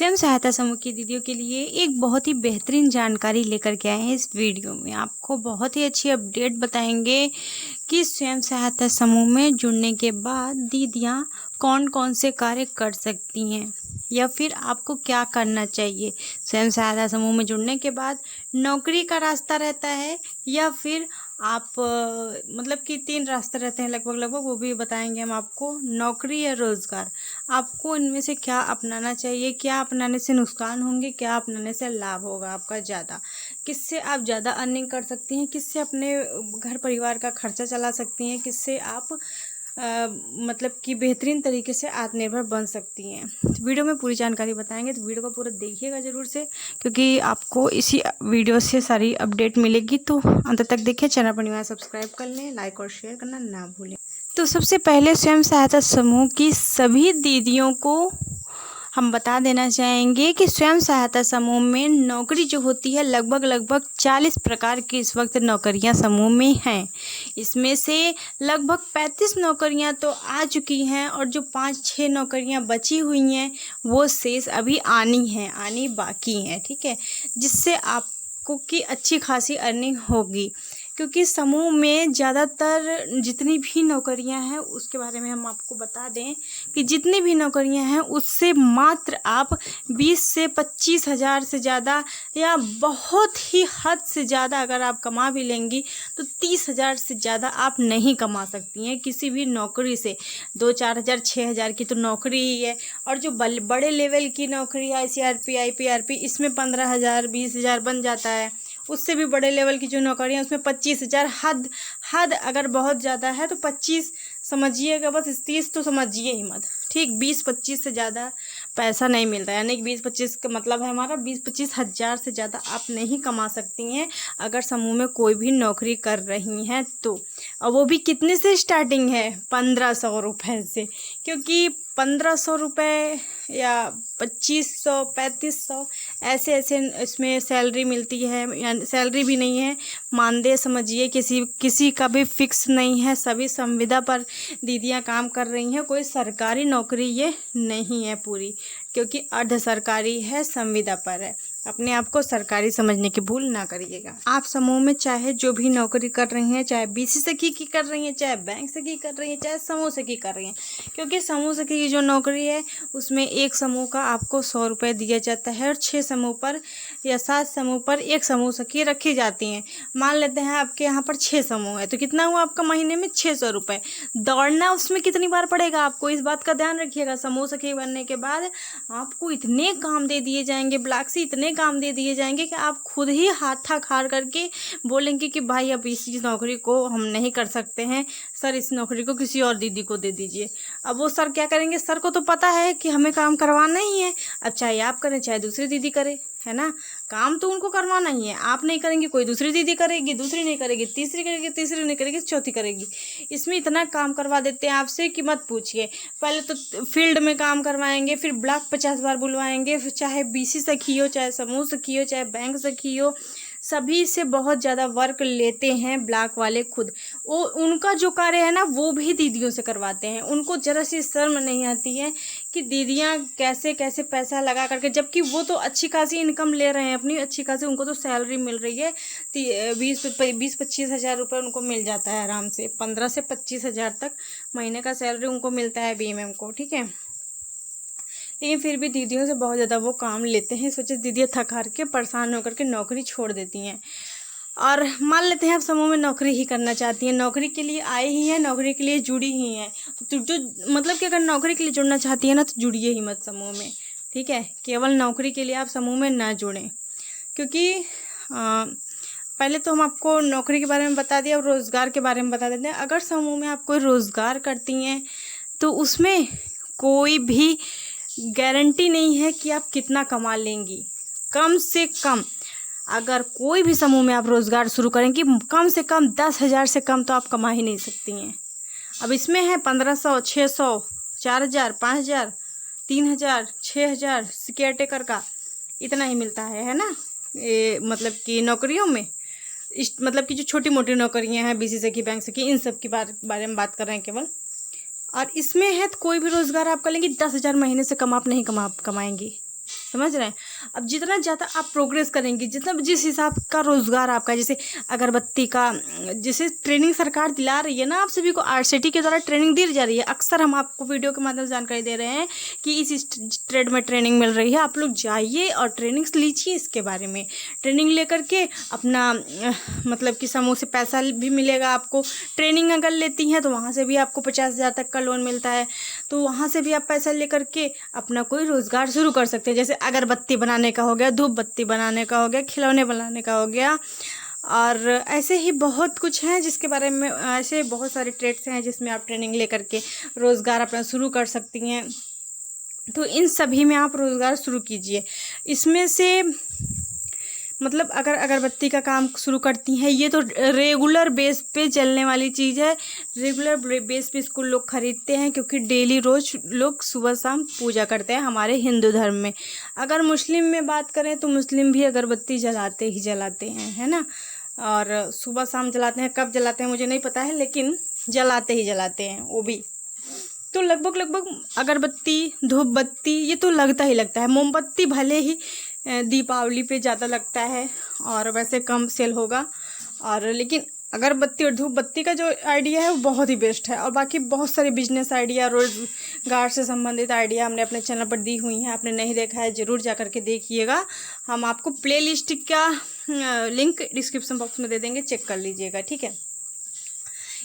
स्वयं सहायता समूह की दीदियों के लिए एक बहुत ही बेहतरीन जानकारी लेकर के आए हैं। इस वीडियो में आपको बहुत ही अच्छी अपडेट बताएंगे कि स्वयं सहायता समूह में जुड़ने के बाद दीदियां कौन कौन से कार्य कर सकती हैं या फिर आपको क्या करना चाहिए। स्वयं सहायता समूह में जुड़ने के बाद नौकरी का रास्ता रहता है या फिर आप मतलब कि 3 रास्ते रहते हैं लगभग, वो भी बताएंगे हम आपको। नौकरी या रोज़गार, आपको इनमें से क्या अपनाना चाहिए, क्या अपनाने से नुकसान होंगे, क्या अपनाने से लाभ होगा आपका ज़्यादा, किससे आप ज़्यादा अर्निंग कर सकती हैं, किससे अपने घर परिवार का खर्चा चला सकती हैं, किससे आप मतलब कि बेहतरीन तरीके से आत्मनिर्भर बन सकती हैं। तो वीडियो में पूरी जानकारी बताएंगे, तो वीडियो को पूरा देखिएगा ज़रूर से, क्योंकि आपको इसी वीडियो से सारी अपडेट मिलेगी। तो अंत तक देखिए, चैनल पर नया सब्सक्राइब कर लें, लाइक और शेयर करना ना भूलें। तो सबसे पहले स्वयं सहायता समूह की सभी दीदियों को हम बता देना चाहेंगे कि स्वयं सहायता समूह में नौकरी जो होती है लगभग 40 प्रकार की इस वक्त नौकरियां समूह में हैं। इसमें से लगभग 35 नौकरियां तो आ चुकी हैं और जो 5-6 नौकरियां बची हुई हैं वो शेष अभी आनी बाकी हैं। ठीक है, जिससे आपको की अच्छी खासी अर्निंग होगी, क्योंकि समूह में ज़्यादातर जितनी भी नौकरियां हैं उसके बारे में हम आपको बता दें कि जितनी भी नौकरियां हैं उससे मात्र आप 20 से 25 हज़ार से ज़्यादा या बहुत ही हद से ज़्यादा अगर आप कमा भी लेंगी तो 30 हज़ार से ज़्यादा आप नहीं कमा सकती हैं किसी भी नौकरी से। 2-4 हज़ार 6 हज़ार की तो नौकरी ही है, और जो बड़े लेवल की नौकरी है ICRP IPRP, इसमें 15 हज़ार 20 हज़ार बन जाता है। उससे भी बड़े लेवल की जो नौकरी है उसमें 25 हज़ार, हद अगर बहुत ज़्यादा है तो 25 समझिएगा, बस 30 तो समझिए ही मत। ठीक, 20-25 से ज़्यादा पैसा नहीं मिलता है, यानी कि 20-25 का मतलब है हमारा 20-25 हज़ार से ज़्यादा आप नहीं कमा सकती हैं अगर समूह में कोई भी नौकरी कर रही हैं तो। और वो भी कितने से स्टार्टिंग है? 1500 रुपये से, क्योंकि 1500 रुपये या 2500 3500 ऐसे इसमें सैलरी मिलती है, या सैलरी भी नहीं है, मानदेय समझिए, किसी का भी फिक्स नहीं है। सभी संविदा पर दीदियां काम कर रही हैं, कोई सरकारी नौकरी ये नहीं है पूरी, क्योंकि अर्ध सरकारी है, संविदा पर है। अपने आप को सरकारी समझने की भूल ना करिएगा। आप समूह में चाहे जो भी नौकरी कर रही हैं, चाहे BC सखी की कर रही हैं, चाहे बैंक सखी कर रही हैं, चाहे समूह सखी कर रही हैं, क्योंकि समूह सखी की जो नौकरी है उसमें एक समूह का आपको 100 रुपये दिया जाता है और 6 समूह पर या 7 समूह पर एक समूह सखी रखी जाती हैं। मान लेते हैं आपके यहाँ पर 6 समूह है तो कितना हुआ आपका महीने में? 600 रुपये। दौड़ना उसमें कितनी बार पड़ेगा आपको, इस बात का ध्यान रखिएगा। समूह सखी बनने के बाद आपको इतने काम दे दिए जाएंगे, ब्लॉक से इतने काम दे दिए जाएंगे कि आप खुद ही हाथा खार करके बोलेंगे कि भाई अब इस नौकरी को हम नहीं कर सकते हैं, सर इस नौकरी को किसी और दीदी को दे दीजिए। अब वो सर क्या करेंगे? सर को तो पता है कि हमें काम करवाना ही है, अब चाहे आप करें चाहे दूसरी दीदी करे, है ना, काम तो उनको करवाना ही है। आप नहीं करेंगे, कोई दूसरी दीदी करेगी, दूसरी नहीं करेगी, तीसरी करेगी, तीसरी नहीं करेगी, चौथी करेगी। इसमें इतना काम करवा देते हैं आपसे कि मत पूछिए। पहले तो फील्ड में काम करवाएंगे, फिर ब्लॉक 50 बार बुलवाएंगे, फिर चाहे BC सखी हो, चाहे समूह सखी हो, चाहे बैंक सखी हो, सभी से बहुत ज़्यादा वर्क लेते हैं ब्लॉक वाले खुद। वो उनका जो कार्य है ना वो भी दीदियों से करवाते हैं। उनको जरा सी शर्म नहीं आती है कि दीदियां कैसे कैसे पैसा लगा करके, जबकि वो तो अच्छी खासी इनकम ले रहे हैं अपनी, अच्छी खासी उनको तो सैलरी मिल रही है 20-25 हज़ार रुपये उनको मिल जाता है आराम से। 15 से 25 हज़ार तक महीने का सैलरी उनको मिलता है BMM को। ठीक है, लेकिन फिर भी दीदियों से बहुत ज़्यादा वो काम लेते हैं। इस वजह से दीदियाँ थक हार के परेशान होकर के नौकरी छोड़ देती हैं। और मान लेते हैं आप समूह में नौकरी ही करना चाहती हैं, नौकरी के लिए आए ही हैं, नौकरी के लिए जुड़ी ही हैं, तो जो मतलब कि अगर नौकरी के लिए जुड़ना चाहती है ना तो जुड़िए ही मत समूह में। ठीक है, केवल नौकरी के लिए आप समूह में ना जुड़ें, क्योंकि पहले तो हम आपको नौकरी के बारे में बता दिया, और रोज़गार के बारे में बता देते हैं। अगर समूह में आप कोई रोज़गार करती हैं तो उसमें कोई भी गारंटी नहीं है कि आप कितना कमा लेंगी। कम से कम अगर कोई भी समूह में आप रोज़गार शुरू करेंगी, कम से कम 10 हज़ार से कम तो आप कमा ही नहीं सकती हैं। अब इसमें है 1500, 600, 4000, 5000, 3000, 6000 केयर टेकर का इतना ही मिलता है ना। ये मतलब कि नौकरियों में मतलब कि जो छोटी मोटी नौकरियां हैं BC सखी, बैंक सखी, इन सब की बारे में बात कर रहे हैं केवल। और इसमें है तो कोई भी रोज़गार आप कर लेंगी, 10 हज़ार महीने से कम आप नहीं कमाएंगी। समझ रहे हैं। अब जितना ज़्यादा आप प्रोग्रेस करेंगे, जितना जिस हिसाब का रोज़गार आपका, जैसे अगरबत्ती का जैसे ट्रेनिंग सरकार दिला रही है ना, आप सभी को RCT के द्वारा ट्रेनिंग दी जा रही है। अक्सर हम आपको वीडियो के माध्यम से जानकारी दे रहे हैं कि इस ट्रेड में ट्रेनिंग मिल रही है, आप लोग जाइए और ट्रेनिंग लीजिए। इसके बारे में ट्रेनिंग लेकर के अपना मतलब कि समूह से पैसा भी मिलेगा आपको। ट्रेनिंग अगर लेती हैं तो वहाँ से भी आपको 50,000 तक का लोन मिलता है, तो वहाँ से भी आप पैसा लेकर के अपना कोई रोज़गार शुरू कर सकते हैं। जैसे अगरबत्ती बनाने का हो गया, धूप बत्ती बनाने का हो गया, खिलौने बनाने का हो गया, और ऐसे ही बहुत कुछ हैं जिसके बारे में, ऐसे बहुत सारे ट्रेड्स हैं जिसमें आप ट्रेनिंग लेकर के रोज़गार अपना शुरू कर सकती हैं। तो इन सभी में आप रोज़गार शुरू कीजिए। इसमें से मतलब अगर अगरबत्ती का काम शुरू करती हैं, ये तो रेगुलर बेस पे चलने वाली चीज़ है। रेगुलर बेस पे इसको लोग ख़रीदते हैं क्योंकि डेली रोज़ लोग सुबह शाम पूजा करते हैं हमारे हिंदू धर्म में। अगर मुस्लिम में बात करें तो मुस्लिम भी अगरबत्ती जलाते ही जलाते हैं, है ना, और सुबह शाम जलाते हैं। कब जलाते हैं मुझे नहीं पता है, लेकिन जलाते ही जलाते हैं वो भी। तो लगभग अगरबत्ती, धूप बत्ती ये तो लगता ही लगता है। मोमबत्ती भले ही दीपावली पे ज़्यादा लगता है और वैसे कम सेल होगा, और लेकिन अगरबत्ती और धूप बत्ती का जो आइडिया है वो बहुत ही बेस्ट है। और बाकी बहुत सारे बिजनेस आइडिया, रोज़गार से संबंधित आइडिया हमने अपने चैनल पर दी हुई हैं। आपने नहीं देखा है ज़रूर जा करके देखिएगा। हम आपको प्लेलिस्ट का लिंक डिस्क्रिप्शन बॉक्स में दे देंगे, चेक कर लीजिएगा, ठीक है।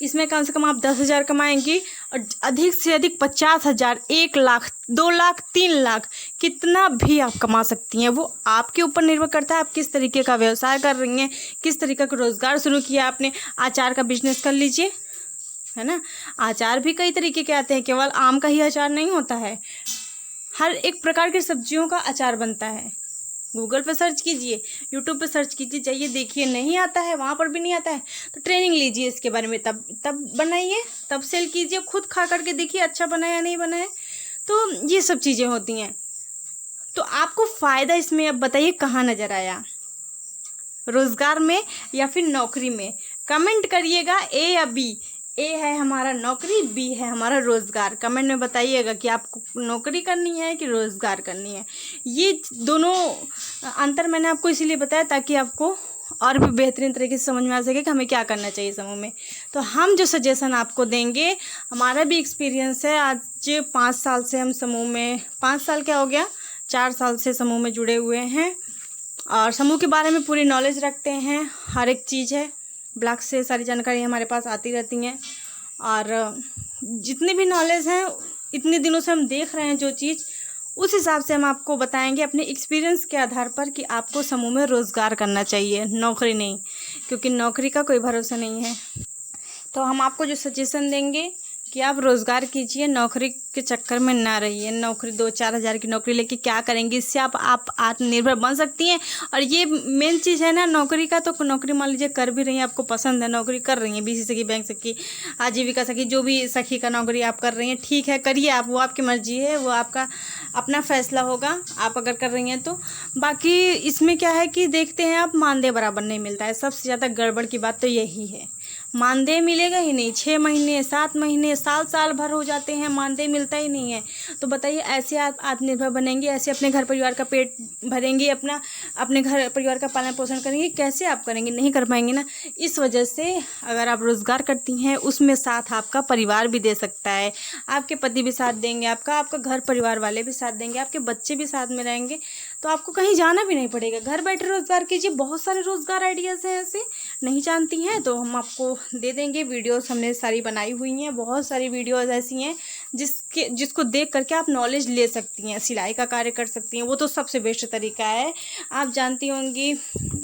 इसमें कम से कम आप 10,000 कमाएंगी और अधिक से अधिक 50,000, 1 लाख, 2 लाख, 3 लाख, कितना भी आप कमा सकती हैं। वो आपके ऊपर निर्भर करता है आप किस तरीके का व्यवसाय कर रही हैं, किस तरीके का रोज़गार शुरू किया आपने। अचार का बिजनेस कर लीजिए, है ना। अचार भी कई तरीके के आते हैं, केवल आम का ही अचार नहीं होता है, हर एक प्रकार की सब्जियों का अचार बनता है। गूगल पे सर्च कीजिए, यूट्यूब पे सर्च कीजिए, जाइए देखिए। नहीं आता है वहाँ पर भी नहीं आता है तो ट्रेनिंग लीजिए इसके बारे में, तब बनाइए, तब सेल कीजिए। खुद खा करके देखिए अच्छा बना या नहीं बना है। तो ये सब चीज़ें होती हैं। तो आपको फ़ायदा इसमें अब बताइए कहाँ नज़र आया, रोज़गार में या फिर नौकरी में? कमेंट करिएगा, ए या बी। ए है हमारा नौकरी, बी है हमारा रोज़गार। कमेंट में बताइएगा कि आपको नौकरी करनी है कि रोज़गार करनी है। ये दोनों अंतर मैंने आपको इसीलिए बताया ताकि आपको और भी बेहतरीन तरीके से समझ में आ सके कि हमें क्या करना चाहिए समूह में। तो हम जो सजेशन आपको देंगे, हमारा भी एक्सपीरियंस है। आज 5 साल से हम समूह में, 5 साल क्या हो गया, 4 साल से समूह में जुड़े हुए हैं और समूह के बारे में पूरी नॉलेज रखते हैं। हर एक चीज़ है, ब्लॉग से सारी जानकारी हमारे पास आती रहती हैं और जितनी भी नॉलेज है इतने दिनों से हम देख रहे हैं जो चीज़, उस हिसाब से हम आपको बताएंगे अपने एक्सपीरियंस के आधार पर कि आपको समूह में रोज़गार करना चाहिए, नौकरी नहीं, क्योंकि नौकरी का कोई भरोसा नहीं है। तो हम आपको जो सजेशन देंगे कि आप रोज़गार कीजिए, नौकरी के चक्कर में ना रहिए। नौकरी 2-4 हज़ार की नौकरी लेके क्या करेंगी, इससे आप आत्मनिर्भर बन सकती हैं। और ये मेन चीज़ है ना नौकरी का। तो नौकरी मान लीजिए कर भी रही हैं, आपको पसंद है, नौकरी कर रही हैं, BC सखी, बैंक सखी, आजीविका सखी, जो भी सखी का नौकरी आप कर रही हैं, ठीक है, करिए आप, वो आपकी मर्जी है, वो आपका अपना फैसला होगा, आप अगर कर रही हैं तो। बाकी इसमें क्या है कि देखते हैं आप, मानदेय बराबर नहीं मिलता है। सबसे ज़्यादा गड़बड़ की बात तो यही है, मानदेय मिलेगा ही नहीं। 6 महीने, 7 महीने, साल भर हो जाते हैं, मानदेय मिलता ही नहीं है। तो बताइए ऐसे आप आत्मनिर्भर बनेंगे, ऐसे अपने घर परिवार का पेट भरेंगे, अपने घर परिवार का पालन पोषण करेंगे, कैसे आप करेंगे? नहीं कर पाएंगे ना। इस वजह से अगर आप रोज़गार करती हैं, उसमें साथ आपका परिवार भी दे सकता है, आपके पति भी साथ देंगे, आपका घर परिवार वाले भी साथ देंगे, आपके बच्चे भी साथ में रहेंगे, तो आपको कहीं जाना भी नहीं पड़ेगा। घर बैठे रोज़गार कीजिए। बहुत सारे रोज़गार आइडियाज़ हैं, ऐसे नहीं जानती हैं तो हम आपको दे देंगे। वीडियोस हमने सारी बनाई हुई हैं, बहुत सारी वीडियोस ऐसी हैं जिसको देख करके आप नॉलेज ले सकती हैं, सिलाई का कार्य कर सकती हैं। वो तो सबसे बेस्ट तरीका है। आप जानती होंगी,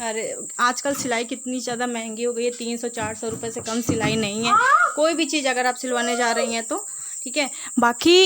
अरे आजकल सिलाई कितनी ज़्यादा महंगी हो गई है, 300-400 रुपये से कम सिलाई नहीं है कोई भी चीज़ अगर आप सिलवाने जा रही हैं तो, ठीक है। बाकी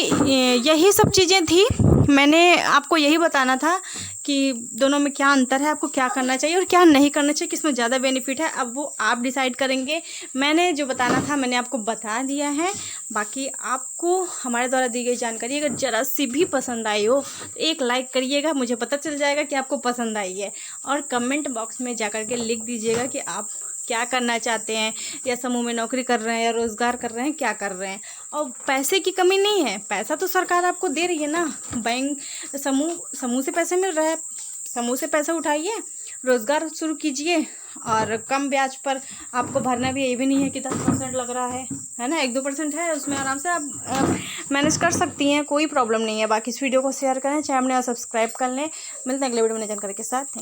यही सब चीज़ें थी, मैंने आपको यही बताना था कि दोनों में क्या अंतर है, आपको क्या करना चाहिए और क्या नहीं करना चाहिए, किसमें ज़्यादा बेनिफिट है। अब वो आप डिसाइड करेंगे। मैंने जो बताना था मैंने आपको बता दिया है। बाकी आपको हमारे द्वारा दी गई जानकारी अगर ज़रा सी भी पसंद आई हो तो एक लाइक करिएगा, मुझे पता चल जाएगा कि आपको पसंद आई है। और कमेंट बॉक्स में जा कर के लिख दीजिएगा कि आप क्या करना चाहते हैं, या समूह में नौकरी कर रहे हैं या रोज़गार कर रहे हैं, क्या कर रहे हैं। और पैसे की कमी नहीं है, पैसा तो सरकार आपको दे रही है ना। बैंक समूह से पैसे मिल रहा है, समूह से पैसा उठाइए, रोज़गार शुरू कीजिए, और कम ब्याज पर आपको भरना भी, ये भी नहीं है कि 10% लग रहा है ना, 1-2% है, उसमें आराम से आप मैनेज कर सकती हैं, कोई प्रॉब्लम नहीं है। बाकी इस वीडियो को शेयर करें, चैनल में सब्सक्राइब कर लें। मिलते हैं अगले वीडियो में नई जानकारी के साथ।